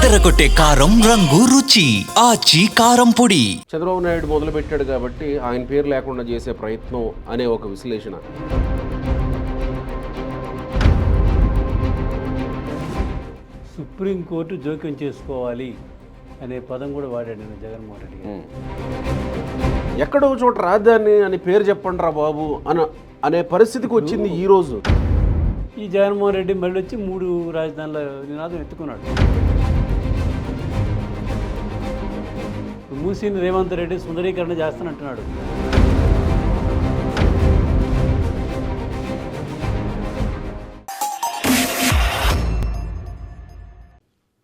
అదరగొట్టే కారం రంగు రుచి ఆచి కారం పొడి. చంద్రబాబు నాయుడు మొదలుపెట్టాడు కాబట్టి ఆయన పేరు లేకుండా చేసే ప్రయత్నం అనే ఒక విశ్లేషణ. సుప్రీంకోర్టు జోక్యం చేసుకోవాలి అనే పదం కూడా వాడాడు నేను జగన్మోహన్ రెడ్డి గారు. ఎక్కడో చోట రాజధాని అని పేరు చెప్పండి రా బాబు అనే పరిస్థితికి వచ్చింది ఈరోజు. ఈ జగన్మోహన్ రెడ్డి మళ్ళీ వచ్చి 3 రాజధానుల నినాదం ఎత్తుకున్నాడు. మూసీని రేవంత్ రెడ్డి సుందరీకరణ చేస్తానంటున్నాడు.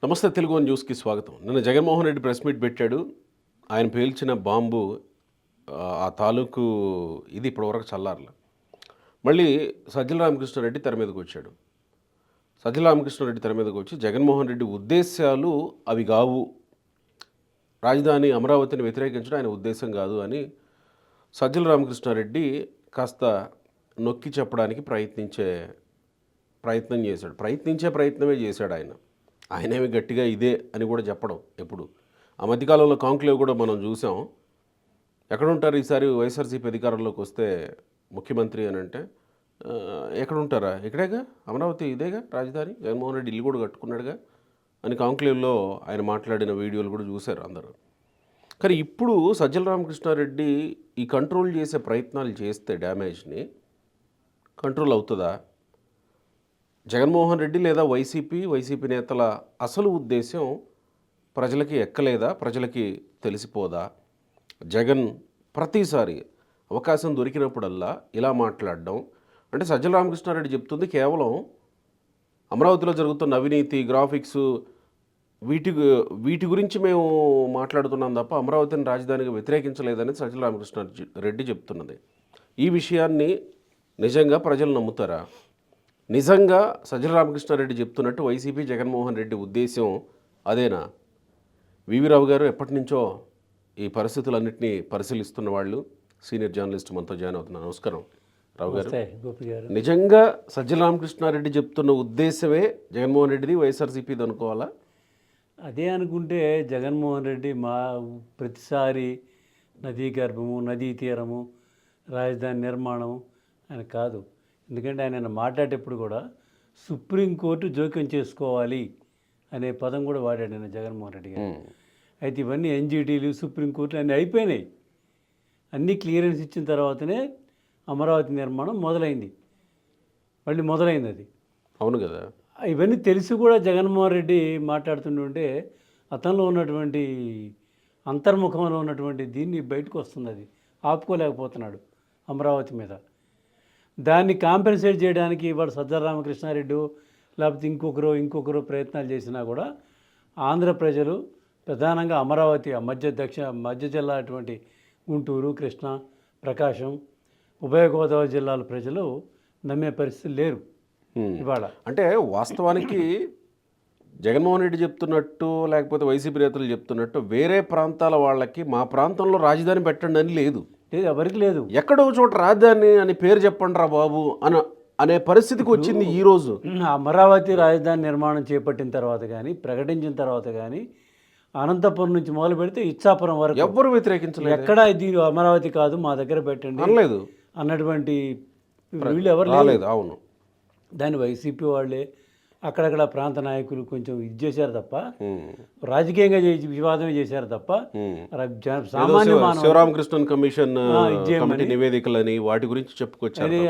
నమస్తే, తెలుగు వన్ న్యూస్కి స్వాగతం. నిన్న జగన్మోహన్ రెడ్డి ప్రెస్ మీట్ పెట్టాడు. ఆయన పేల్చిన బాంబు ఆ తాలూకు ఇది ఇప్పటివరకు చల్లారల. మళ్ళీ సజ్జల రామకృష్ణారెడ్డి తెర మీదకి వచ్చాడు. సజ్జల రామకృష్ణారెడ్డి తెర మీదకి వచ్చి జగన్మోహన్ రెడ్డి ఉద్దేశాలు అవి కావు, రాజధాని అమరావతిని వ్యతిరేకించడం ఆయన ఉద్దేశం కాదు అని సజ్జల రామకృష్ణారెడ్డి కాస్త నొక్కి చెప్పడానికి ప్రయత్నమే చేశాడు. ఆయనేమి గట్టిగా ఇదే అని కూడా చెప్పడం ఎప్పుడు. ఆ మధ్యకాలంలో కాంక్లేవ్ కూడా మనం చూసాం. ఎక్కడుంటారు ఈసారి వైఎస్ఆర్సీపీ అధికారంలోకి వస్తే ముఖ్యమంత్రి అని అంటే, ఎక్కడుంటారా, ఇక్కడేగా అమరావతి, ఇదేగా రాజధాని, జగన్మోహన్ రెడ్డి ఇల్లు కూడా కట్టుకున్నాడుగా అని కాంక్లేవ్లో ఆయన మాట్లాడిన వీడియోలు కూడా చూశారు అందరూ. కానీ ఇప్పుడు సజ్జల రామకృష్ణారెడ్డి ఈ కంట్రోల్ చేసే ప్రయత్నాలు చేస్తే డ్యామేజ్ని కంట్రోల్ అవుతుందా? జగన్మోహన్ రెడ్డి లేదా వైసీపీ నేతల అసలు ఉద్దేశం ప్రజలకి ఎక్కలేదా, ప్రజలకి తెలిసిపోదా? జగన్ ప్రతిసారి అవకాశం దొరికినప్పుడల్లా ఇలా మాట్లాడడం అంటే సజ్జల రామకృష్ణారెడ్డి చెప్తుంది కేవలం అమరావతిలో జరుగుతున్న అవినీతి, గ్రాఫిక్స్, వీటి గురించి మేము మాట్లాడుతున్నాం తప్ప అమరావతిని రాజధానిగా వ్యతిరేకించలేదని సజ్జల రామకృష్ణారెడ్డి చెప్తున్నది. ఈ విషయాన్ని నిజంగా ప్రజలు నమ్ముతారా? నిజంగా సజ్జల రామకృష్ణారెడ్డి చెప్తున్నట్టు వైసీపీ జగన్మోహన్ రెడ్డి ఉద్దేశం అదేనా? వివి రావు గారు ఎప్పటి నుంచో ఈ పరిస్థితులన్నింటినీ పరిశీలిస్తున్న వాళ్ళు, సీనియర్ జర్నలిస్ట్ మనతో జాయిన్ అవుతున్నారు. నమస్కారం రావు గారు. నిజంగా సజ్జల రామకృష్ణారెడ్డి చెప్తున్న ఉద్దేశమే జగన్మోహన్ రెడ్డిది, వైఎస్ఆర్సీపీది అనుకోవాలా? అదే అనుకుంటే జగన్మోహన్ రెడ్డి ప్రతిసారి నదీ గర్భము, నదీ తీరము, రాజధాని నిర్మాణం అని కాదు. ఎందుకంటే ఆయన మాట్లాడేటప్పుడు కూడా సుప్రీంకోర్టు జోక్యం చేసుకోవాలి అనే పదం కూడా వాడాడు నేను జగన్మోహన్ రెడ్డి గారు. అయితే ఇవన్నీ ఎన్జీటీలు, సుప్రీంకోర్టు అన్నీ అయిపోయినాయి. అన్నీ క్లియరెన్స్ ఇచ్చిన తర్వాతనే అమరావతి నిర్మాణం మొదలైంది. అది. అవును కదా. ఇవన్నీ తెలిసి కూడా జగన్మోహన్ రెడ్డి మాట్లాడుతుంటే అతనిలో ఉన్నటువంటి అంతర్ముఖంలో ఉన్నటువంటి దీన్ని బయటకు వస్తుంది. అది ఆపుకోలేకపోతున్నాడు అమరావతి మీద. దాన్ని కాంపెన్సేట్ చేయడానికి వాడు సజ్జల రామకృష్ణారెడ్డి లేకపోతే ఇంకొకరు ప్రయత్నాలు చేసినా కూడా ఆంధ్ర ప్రజలు, ప్రధానంగా అమరావతి మధ్య జిల్లా అటువంటి గుంటూరు, కృష్ణా, ప్రకాశం, ఉభయ గోదావరి జిల్లాల ప్రజలు నమ్మే పరిస్థితి లేరు ఇవాళ. అంటే వాస్తవానికి జగన్మోహన్ రెడ్డి చెప్తున్నట్టు లేకపోతే వైసీపీ నేతలు చెప్తున్నట్టు వేరే ప్రాంతాల వాళ్ళకి మా ప్రాంతంలో రాజధాని పెట్టండి అని లేదు, ఎవరికి లేదు. ఎక్కడో చోట రాజధాని అని పేరు చెప్పండి రా బాబు అనే పరిస్థితికి వచ్చింది ఈరోజు. అమరావతి రాజధాని నిర్మాణం చేపట్టిన తర్వాత కానీ, ప్రకటించిన తర్వాత కానీ, అనంతపురం నుంచి మొదలు పెడితే ఇచ్చాపురం వరకు ఎవ్వరు వ్యతిరేకించలేదు. ఎక్కడ ఇది అమరావతి కాదు, మా దగ్గర పెట్టండి అనలేదు అన్నటువంటి వీళ్ళు ఎవరు రాలేదు. అవును, దాన్ని వైసీపీ వాళ్ళే అక్కడక్కడ ప్రాంత నాయకులు కొంచెం ఇది చేశారు తప్ప, రాజకీయంగా వివాదమే చేశారు తప్ప, సామాన్య శివరామకృష్ణన్ కమిషన్ నివేదికలని వాటి గురించి చెప్పుకొచ్చారు.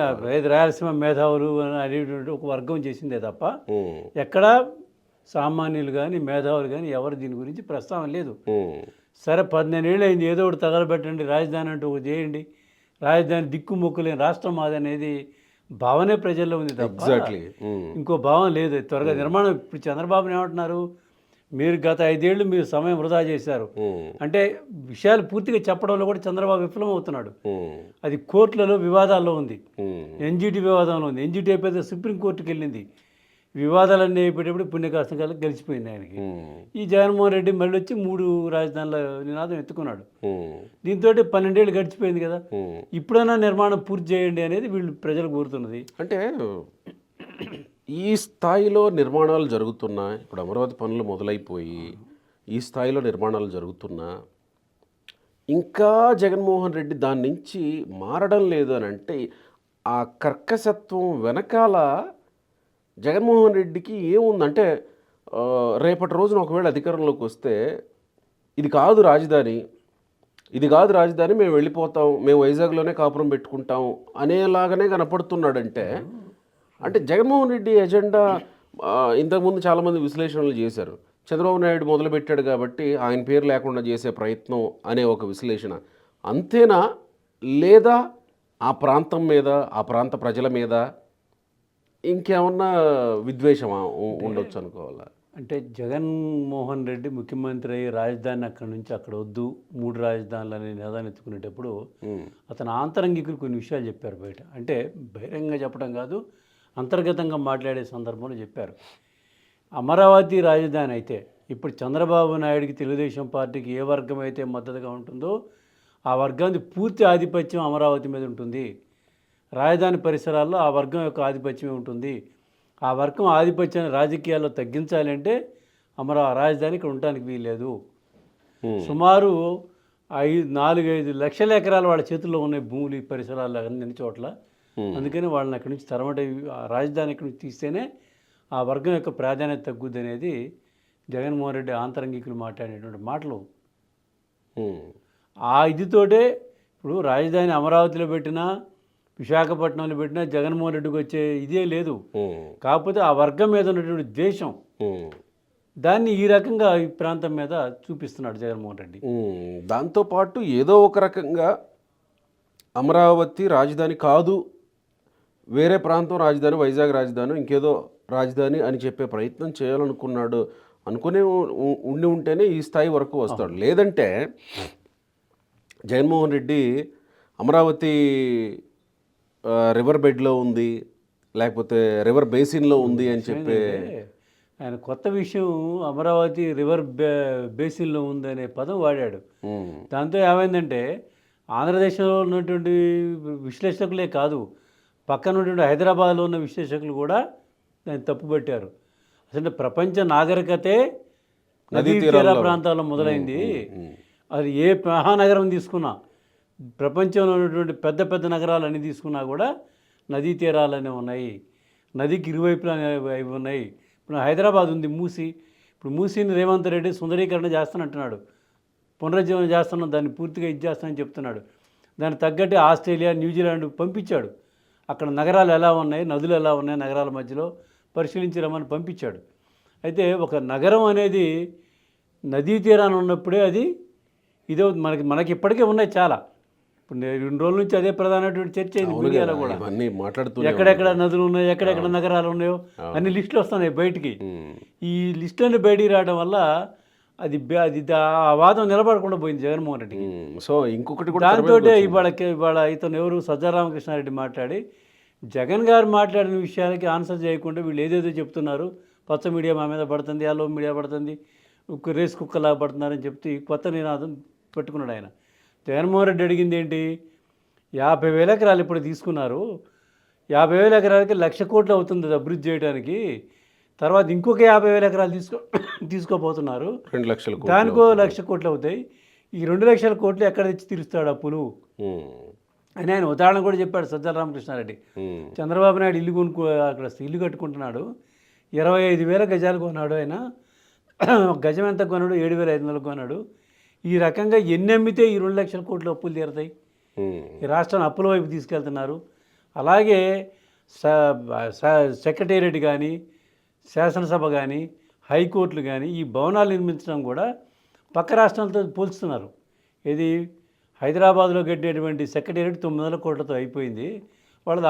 రాయలసీమ మేధావులు అనేటువంటి ఒక వర్గం చేసిందే తప్ప ఎక్కడ సామాన్యులు కానీ మేధావులు కానీ ఎవరు దీని గురించి ప్రస్తావన లేదు. సరే 15 ఏళ్ళు అయింది, ఏదో ఒకటి తగలబెట్టండి, రాజధాని అంటూ ఒకటి చేయండి, రాజధాని దిక్కుమొక్కులేని రాష్ట్రం మాది అనేది భావనే ప్రజల్లో ఉంది తప్ప ఇంకో భావం లేదు. త్వరగా నిర్మాణం. ఇప్పుడు చంద్రబాబుని ఏమంటున్నారు, మీరు గత 5 ఏళ్ళు మీరు సమయం వృధా చేశారు అంటే విషయాలు పూర్తిగా చెప్పడంలో కూడా చంద్రబాబు విఫలం అవుతున్నాడు. అది కోర్టులలో వివాదాల్లో ఉంది, ఎన్జీటీ వివాదంలో ఉంది. ఎన్జీటీ అయిపోతే సుప్రీంకోర్టుకి వెళ్ళింది. వివాదాలన్నీ అయిపోయేటప్పుడు పుణ్యకాస్తం కల్లా గెలిచిపోయింది ఆయనకి. ఈ జగన్మోహన్ రెడ్డి మళ్ళీ వచ్చి 3 రాజధానుల నినాదం ఎత్తుకున్నాడు. దీంతో 12 ఏళ్ళు గడిచిపోయింది కదా, ఇప్పుడైనా నిర్మాణం పూర్తి చేయండి అనేది వీళ్ళు ప్రజలు కోరుతున్నది. అంటే ఈ స్థాయిలో నిర్మాణాలు జరుగుతున్నా, ఇప్పుడు అమరావతి పనులు మొదలైపోయి ఈ స్థాయిలో నిర్మాణాలు జరుగుతున్నా ఇంకా జగన్మోహన్ రెడ్డి దాని నుంచి మారడం లేదు అని అంటే ఆ కర్కశత్వం వెనకాల జగన్మోహన్ రెడ్డికి ఏముందంటే రేపటి రోజున ఒకవేళ అధికారంలోకి వస్తే ఇది కాదు రాజధాని, ఇది కాదు రాజధాని, మేము వెళ్ళిపోతాం, మేము వైజాగ్లోనే కాపురం పెట్టుకుంటాం అనేలాగానే కనపడుతున్నాడంటే అంటే జగన్మోహన్ రెడ్డి ఎజెండా ఇంతకుముందు చాలామంది విశ్లేషణలు చేశారు. చంద్రబాబు నాయుడు మొదలుపెట్టాడు కాబట్టి ఆయన పేరు లేకుండా చేసే ప్రయత్నం అనే ఒక విశ్లేషణ అంతేనా, లేదా ఆ ప్రాంతం మీద ఆ ప్రాంత ప్రజల మీద ఇంకేమన్నా విద్వేషమా ఉండొచ్చు అనుకోవాలా? అంటే జగన్మోహన్ రెడ్డి ముఖ్యమంత్రి అయ్యి రాజధాని అక్కడి నుంచి అక్కడ వద్దు, 3 రాజధానులు అనే నినాదాన్ని ఎత్తుకునేటప్పుడు అతను ఆంతరంగికులు కొన్ని విషయాలు చెప్పారు బయట. అంటే బహిరంగంగా చెప్పడం కాదు, అంతర్గతంగా మాట్లాడే సందర్భంలో చెప్పారు. అమరావతి రాజధాని అయితే ఇప్పుడు చంద్రబాబు నాయుడికి, తెలుగుదేశం పార్టీకి ఏ వర్గం అయితే మద్దతుగా ఉంటుందో ఆ వర్గానికి పూర్తి ఆధిపత్యం అమరావతి మీద ఉంటుంది. రాజధాని పరిసరాల్లో ఆ వర్గం యొక్క ఆధిపత్యమే ఉంటుంది. ఆ వర్గం ఆధిపత్యాన్ని రాజకీయాల్లో తగ్గించాలంటే రాజధాని ఇక్కడ ఉండడానికి వీల్లేదు. సుమారు 4-5 లక్షల ఎకరాలు వాళ్ళ చేతుల్లో ఉన్నాయి భూములు, ఈ పరిసరాల్లో అన్ని చోట్ల. అందుకని వాళ్ళని అక్కడి నుంచి రాజధాని ఇక్కడి నుంచి తీస్తేనే ఆ వర్గం యొక్క ప్రాధాన్యత తగ్గుద్ది అనేది జగన్మోహన్ రెడ్డి ఆంతరంగికులు మాట్లాడేటువంటి మాటలు. ఆ ఇదితోటే ఇప్పుడు రాజధాని అమరావతిలో పెట్టినా విశాఖపట్నంలో పెట్టినా జగన్మోహన్ రెడ్డికి వచ్చే ఇదే లేదు. కాకపోతే ఆ వర్గం మీద ఉన్నటువంటి ద్వేషం దాన్ని ఈ రకంగా ఈ ప్రాంతం మీద చూపిస్తున్నాడు జగన్మోహన్ రెడ్డి. దాంతోపాటు ఏదో ఒక రకంగా అమరావతి రాజధాని కాదు, వేరే ప్రాంతం రాజధాని, వైజాగ్ రాజధాని, ఇంకేదో రాజధాని అని చెప్పే ప్రయత్నం చేయాలనుకున్నాడు. అనుకునే ఉండి ఉంటేనే ఈ స్థాయి వరకు వస్తాడు. లేదంటే జగన్మోహన్ రెడ్డి అమరావతి రివర్ బెడ్లో ఉంది, లేకపోతే రివర్ బేసిన్లో ఉంది అని చెప్పి ఆయన కొత్త విషయం అమరావతి రివర్ బేసిన్లో ఉందనే పదం వాడాడు. దాంతో ఏమైందంటే ఆంధ్రదేశంలో ఉన్నటువంటి విశ్లేషకులే కాదు, పక్కన ఉన్నటువంటి హైదరాబాద్లో ఉన్న విశ్లేషకులు కూడా దాన్ని తప్పుపట్టారు. అసలు ప్రపంచ నాగరికతే నదీ తీర ప్రాంతాల్లో మొదలైంది. అది ఏ మహానగరం తీసుకున్నా, ప్రపంచంలో ఉన్నటువంటి పెద్ద పెద్ద నగరాలన్నీ తీసుకున్నా కూడా నదీ తీరాలనే ఉన్నాయి, నదికి ఇరువైపులా అవి ఉన్నాయి. ఇప్పుడు హైదరాబాద్ ఉంది, మూసి. ఇప్పుడు మూసిని రేవంత్ రెడ్డి సుందరీకరణ చేస్తానంటున్నాడు, పునరుజ్జీవనం చేస్తున్నాం, దాన్ని పూర్తిగా చేస్తానని చెప్తున్నాడు. దానికి తగ్గట్టు ఆస్ట్రేలియా, న్యూజిలాండ్ పంపించాడు. అక్కడ నగరాలు ఎలా ఉన్నాయి, నదులు ఎలా ఉన్నాయి, నగరాల మధ్యలో పరిశీలించి రమ్మని పంపించాడు. అయితే ఒక నగరం అనేది నదీ తీరాన్ని ఉన్నప్పుడే అది ఇదో మనకి ఇప్పటికే ఉన్నాయి చాలా. ఇప్పుడు 2 రోజుల నుంచి అదే ప్రధానమైనటువంటి చర్చ అయింది మీడియాలో కూడా. ఎక్కడెక్కడ నదులు ఉన్నాయో, ఎక్కడెక్కడ నగరాలు ఉన్నాయో అన్ని లిస్టులు వస్తున్నాయి బయటికి. ఈ లిస్టులన్నీ బయటికి రావడం వల్ల అది ఆ వాదం నిలబడకుండా పోయింది జగన్మోహన్ రెడ్డికి. సో ఇంకొకటి దాంతో ఇవాళ ఇతను ఎవరు సజ్జల రామకృష్ణారెడ్డి మాట్లాడి జగన్ గారు మాట్లాడిన విషయాలకి ఆన్సర్ చేయకుండా వీళ్ళు ఏదేదో చెప్తున్నారు, పచ్చ మీడియా మా మీద పడుతుంది, యాలో మీడియా పడుతుంది, రేస్ కుక్కలా పడుతున్నారని చెప్తే కొత్త నినాదం పెట్టుకున్నాడు ఆయన. జగన్మోహన్ రెడ్డి అడిగింది ఏంటి, 50,000 ఎకరాలు ఇప్పుడు తీసుకున్నారు, 50,000 ఎకరాలకి 1,00,000 కోట్లు అవుతుంది అది అభివృద్ధి చేయడానికి, తర్వాత ఇంకొక 50,000 ఎకరాలు తీసుకోపోతున్నారు, 2 లక్షల కోట్లు, దానికో 1,00,000 కోట్లు అవుతాయి. ఈ 2 లక్షల కోట్లు ఎక్కడ తెచ్చి తీరుస్తాడు అప్పులు అని ఆయన ఉదాహరణ కూడా చెప్పాడు సజ్జల రామకృష్ణారెడ్డి. చంద్రబాబు నాయుడు అక్కడ ఇల్లు కట్టుకుంటున్నాడు, 25,000 గజాలు కొన్నాడు ఆయన. గజం ఎంత కొన్నాడు, 7,500 కొన్నాడు. ఈ రకంగా ఎన్ని అమ్మితే ఈ 2 లక్షల కోట్లు అప్పులు తీరుతాయి? ఈ రాష్ట్రాన్ని అప్పుల వైపు తీసుకెళ్తున్నారు. అలాగే సెక్రటేరియట్ కానీ, శాసనసభ కానీ, హైకోర్టులు కానీ ఈ భవనాలు నిర్మించడం కూడా పక్క రాష్ట్రాలతో పోల్చుతున్నారు. ఇది హైదరాబాద్లో కట్టినటువంటి సెక్రటేరియట్ 900 కోట్లతో అయిపోయింది, వాళ్ళది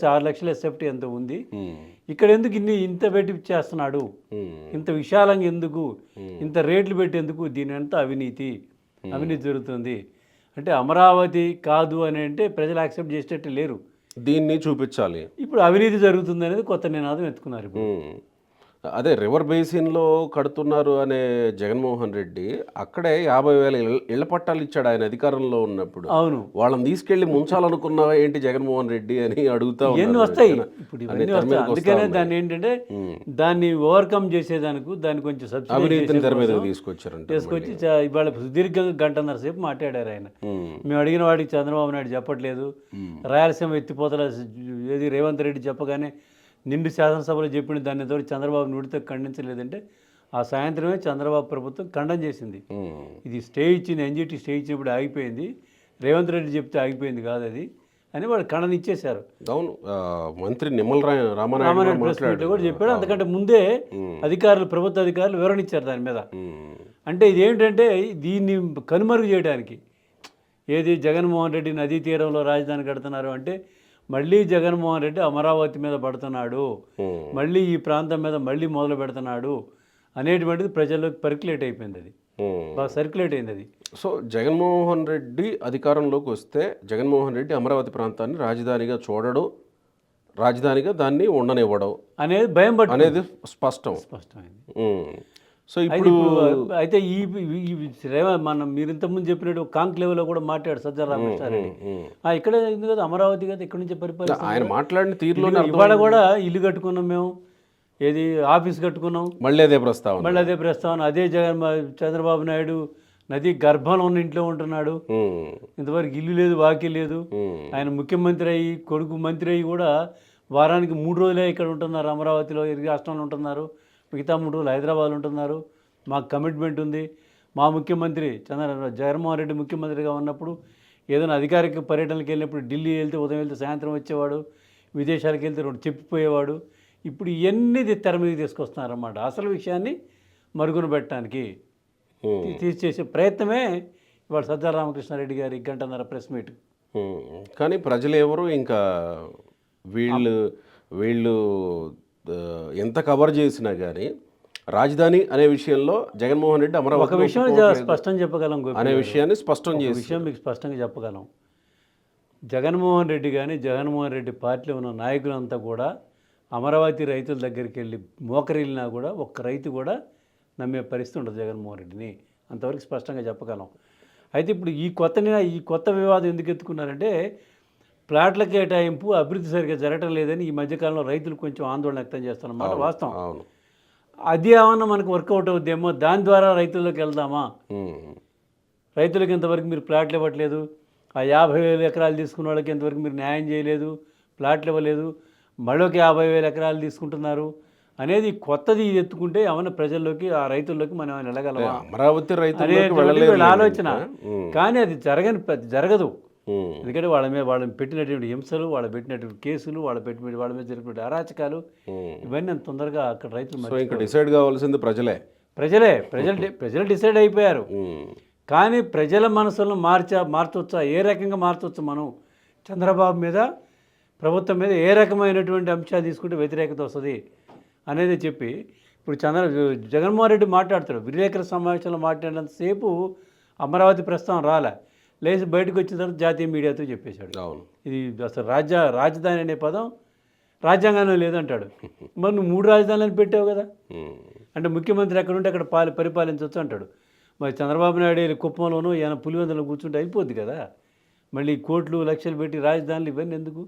6 లక్షల ఎస్ఎఫ్టీ ఎంత ఉంది. ఇక్కడ ఎందుకు ఇంత పెట్టి చేస్తున్నాడు, ఇంత విశాలంగా ఎందుకు, ఇంత రేట్లు పెట్టేందుకు? దీని అంతా అవినీతి జరుగుతుంది. అంటే అమరావతి కాదు అని అంటే ప్రజలు యాక్సెప్ట్ చేసేటట్టు లేరు, దీన్ని చూపించాలి. ఇప్పుడు అవినీతి జరుగుతుంది అనేది కొత్త నినాదం ఎత్తుకున్నారు. అదే రివర్ బేసిన్లో కడుతున్నారు అనే జగన్మోహన్ రెడ్డి అక్కడే 50,000 ఇళ్ల పట్టాలు ఇచ్చాడు ఆయన అధికారంలో ఉన్నప్పుడు. అవును. వాళ్ళని తీసుకెళ్లి ముంచాలనుకున్నావా ఏంటి జగన్మోహన్ రెడ్డి అని అడుగుతా ఇవన్నీ ఉన్నారు. వస్తాయి అన్ని ఇప్పుడు, తెర ఇవన్నీ వస్తాయి. మీదకి వస్తా అందుకనే ఉన్నాయి. దాన్ని ఏంటంటే దాన్ని ఓవర్కమ్ చేసేదానికి దాన్ని కొంచెం సబ్సిడీ అవినీతిని తెర మీదకి తీసుకొచ్చారంట. తీసుకొచ్చి ఇవాళ సుదీర్ఘంగా గంటన్నర సేపు మాట్లాడారు ఆయన. మేము అడిగిన వాడికి చంద్రబాబు నాయుడు చెప్పట్లేదు, రాయలసీమ ఎత్తిపోతల ఏది రేవంత్ రెడ్డి చెప్పగానే నిండు శాసనసభలో చెప్పిన దాన్ని తోటి చంద్రబాబు నోటితో ఖండించలేదంటే ఆ సాయంత్రమే చంద్రబాబు ప్రభుత్వం ఖండన చేసింది. ఇది స్టే ఇచ్చింది, ఎన్జిటి స్టే ఇచ్చినప్పుడు ఆగిపోయింది, రేవంత్ రెడ్డి చెప్తే ఆగిపోయింది కాదు అది అని వాళ్ళు ఖండన ఇచ్చేశారు. అవును, మంత్రి నిమ్మల రామానాయుడు రామానాయుడు ప్రెస్ మీట్లో కూడా చెప్పాడు. అంతకంటే ముందే అధికారులు, ప్రభుత్వ అధికారులు వివరణ ఇచ్చారు దాని మీద. అంటే ఇదేంటంటే దీన్ని కనుమరుగు చేయడానికి ఏది జగన్మోహన్ రెడ్డి నదీ తీరంలో రాజధాని కడుతున్నారు అంటే మళ్ళీ జగన్మోహన్ రెడ్డి అమరావతి మీద పడుతున్నాడు, మళ్ళీ ఈ ప్రాంతం మీద మళ్ళీ మొదలు పెడుతున్నాడు అనేటువంటిది ప్రజల్లోకి పర్క్యులేట్ అయిపోయింది. అది బాగా సర్క్యులేట్ అయింది అది. సో జగన్మోహన్ రెడ్డి అధికారంలోకి వస్తే జగన్మోహన్ రెడ్డి అమరావతి ప్రాంతాన్ని రాజధానిగా చూడడు, రాజధానిగా దాన్ని ఉండనివ్వడం అనేది భయం పట్టు అనేది స్పష్టమైంది. సో ఇప్పుడు అయితే మనం మీరు ఇంతకుముందు చెప్పినట్టు కాంక్లేవ్లో కూడా మాట్లాడు సజ్జల రామకృష్ణారెడ్డి. ఇక్కడ ఉంది కదా అమరావతి కదా, ఇక్కడ నుంచి పరిపాలిస్తాం. ఆయన మాట్లాడిన తీరులో ఇవాళ కూడా ఇల్లు కట్టుకున్నాం మేము, ఏది ఆఫీస్ కట్టుకున్నాం, మళ్ళీ అదే ప్రస్తావన. అదే చంద్రబాబు నాయుడు నది గర్భంలో ఉన్న ఇంట్లో ఉంటున్నాడు. ఇంతవరకు ఇల్లు లేదు, వాకి లేదు. ఆయన ముఖ్యమంత్రి అయ్యి కొడుకు మంత్రి అయ్యి కూడా వారానికి 3 రోజులే ఇక్కడ ఉంటున్నారు, అమరావతిలో రాష్ట్రంలో ఉంటున్నారు, మిగతా 3 రోజులు హైదరాబాద్లో ఉంటున్నారు. మాకు కమిట్మెంట్ ఉంది. మా ముఖ్యమంత్రి జగన్మోహన్ రెడ్డి ముఖ్యమంత్రిగా ఉన్నప్పుడు ఏదైనా అధికారిక పర్యటనకి వెళ్ళినప్పుడు ఢిల్లీ వెళ్తే ఉదయం వెళ్తే సాయంత్రం వచ్చేవాడు, విదేశాలకు వెళ్తే 2 చెప్పిపోయేవాడు. ఇప్పుడు ఇవన్నీ తెర మీద తీసుకొస్తున్నారన్నమాట. అసలు విషయాన్ని మరుగున పెట్టడానికి తీసేసే ప్రయత్నమే ఇవాళ సజ్జల రామకృష్ణారెడ్డి గారి గంటన్నర ప్రెస్ మీట్. కానీ ప్రజలు ఎవరు ఇంకా వీళ్ళు ఎంత కవర్ చేసినా కానీ రాజధాని అనే విషయంలో జగన్మోహన్ రెడ్డి అమరావతి ఒక విషయం స్పష్టం చెప్పగలం అనే విషయాన్ని స్పష్టం చేసి విషయం మీకు స్పష్టంగా చెప్పగలం. జగన్మోహన్ రెడ్డి కానీ జగన్మోహన్ రెడ్డి పార్టీలో ఉన్న నాయకులంతా కూడా అమరావతి రైతుల దగ్గరికి వెళ్ళి మోకరిల్లినా కూడా ఒక్క రైతు కూడా నమ్మే పరిస్థితి ఉండదు జగన్మోహన్ రెడ్డిని. అంతవరకు స్పష్టంగా చెప్పగలం. అయితే ఇప్పుడు ఈ కొత్త వివాదం ఎందుకు ఎత్తుకున్నారంటే ప్లాట్ల కేటాయింపు అభివృద్ధి సరిగ్గా జరగటం లేదని ఈ మధ్యకాలంలో రైతులు కొంచెం ఆందోళన వ్యక్తం చేస్తున్నమాట వాస్తవం. అది ఏమన్నా మనకు వర్కౌట్ అవుద్దేమో, దాని ద్వారా రైతుల్లోకి వెళ్దామా, రైతులకు ఇంతవరకు మీరు ప్లాట్లు ఇవ్వట్లేదు, ఆ 50,000 ఎకరాలు తీసుకున్న వాళ్ళకి ఇంతవరకు మీరు న్యాయం చేయలేదు, ప్లాట్లు ఇవ్వలేదు, మళ్ళొక 50,000 ఎకరాలు తీసుకుంటున్నారు అనేది కొత్తది ఎత్తుకుంటే ఏమన్నా ప్రజల్లోకి ఆ రైతుల్లోకి మనం వెళ్ళగలమా అమరావతి రైతుల ఆలోచన. కానీ అది జరగదు. ఎందుకంటే వాళ్ళని పెట్టినటువంటి హింసలు, వాళ్ళు పెట్టినటువంటి కేసులు, వాళ్ళ మీద జరిగినటువంటి అరాచకాలు ఇవన్నీ అంత తొందరగా అక్కడ రైతులు డిసైడ్ కావాల్సింది ప్రజలు డిసైడ్ అయిపోయారు. కానీ ప్రజల మనసులను మార్చవచ్చా, ఏ రకంగా మార్చవచ్చు మనం, చంద్రబాబు మీద ప్రభుత్వం మీద ఏ రకమైనటువంటి అంశాలు తీసుకుంటే వ్యతిరేకత వస్తుంది అనేది చెప్పి ఇప్పుడు జగన్మోహన్ రెడ్డి మాట్లాడతాడు. విలేకరుల సమావేశంలో మాట్లాడినంతసేపు అమరావతి ప్రస్తావన రాలే, లేచి బయటకు వచ్చిన తర్వాత జాతీయ మీడియాతో చెప్పేశాడు. ఇది అసలు రాజధాని అనే పదం రాజ్యాంగంలో లేదంటాడు. మరి నువ్వు 3 రాజధానులను పెట్టావు కదా, అంటే ముఖ్యమంత్రి ఎక్కడ ఉంటే అక్కడ పరిపాలించవచ్చు అంటాడు. మరి చంద్రబాబు నాయుడు కుప్పంలోనూ ఈయన పులివెందులో కూర్చుంటే అయిపోద్ది కదా, మళ్ళీ కోట్లు లక్షలు పెట్టి రాజధానులు ఇవన్నీ ఎందుకు?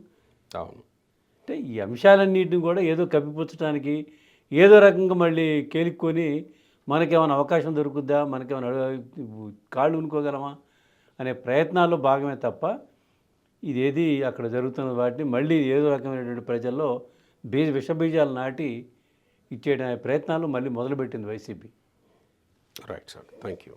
అంటే ఈ అంశాలన్నింటినీ కూడా ఏదో కప్పిపుచ్చడానికి ఏదో రకంగా మళ్ళీ కేలుక్కొని మనకేమైనా అవకాశం దొరుకుద్దా, మనకేమైనా కాళ్ళు ఉనుకోగలమా అనే ప్రయత్నాల్లో భాగమే తప్ప ఇదేది అక్కడ జరుగుతున్న వాటిని మళ్ళీ ఏదో రకమైనటువంటి ప్రజల్లో విషబీజాలు నాటి ఇచ్చే ప్రయత్నాలు మళ్ళీ మొదలుపెట్టింది YCP. Right sir, thank you.